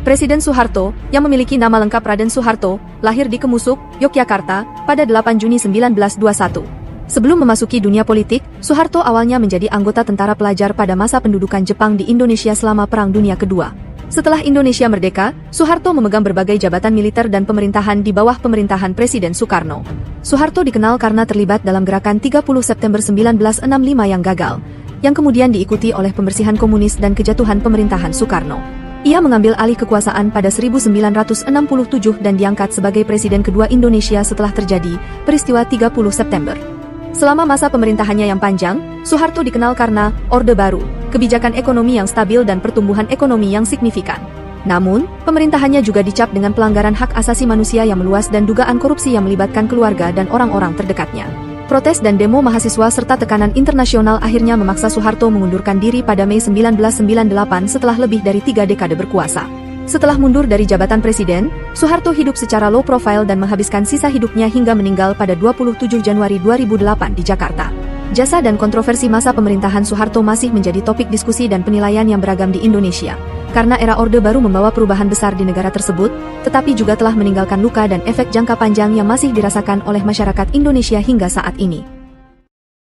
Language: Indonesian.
Presiden Soeharto, yang memiliki nama lengkap Raden Soeharto, lahir di Kemusuk, Yogyakarta, pada 8 Juni 1921. Sebelum memasuki dunia politik, Soeharto awalnya menjadi anggota tentara pelajar pada masa pendudukan Jepang di Indonesia selama Perang Dunia Kedua. Setelah Indonesia merdeka, Soeharto memegang berbagai jabatan militer dan pemerintahan di bawah pemerintahan Presiden Soekarno. Soeharto dikenal karena terlibat dalam gerakan 30 September 1965 yang gagal, yang kemudian diikuti oleh pembersihan komunis dan kejatuhan pemerintahan Soekarno. Ia mengambil alih kekuasaan pada 1967 dan diangkat sebagai Presiden kedua Indonesia setelah terjadi peristiwa 30 September. Selama masa pemerintahannya yang panjang, Soeharto dikenal karena Orde Baru, kebijakan ekonomi yang stabil dan pertumbuhan ekonomi yang signifikan. Namun, pemerintahannya juga dicap dengan pelanggaran hak asasi manusia yang meluas dan dugaan korupsi yang melibatkan keluarga dan orang-orang terdekatnya. Protes dan demo mahasiswa serta tekanan internasional akhirnya memaksa Soeharto mengundurkan diri pada Mei 1998 setelah lebih dari 3 dekade berkuasa. Setelah mundur dari jabatan presiden, Soeharto hidup secara low profile dan menghabiskan sisa hidupnya hingga meninggal pada 27 Januari 2008 di Jakarta. Jasa dan kontroversi masa pemerintahan Soeharto masih menjadi topik diskusi dan penilaian yang beragam di Indonesia. Karena era Orde Baru membawa perubahan besar di negara tersebut, tetapi juga telah meninggalkan luka dan efek jangka panjang yang masih dirasakan oleh masyarakat Indonesia hingga saat ini.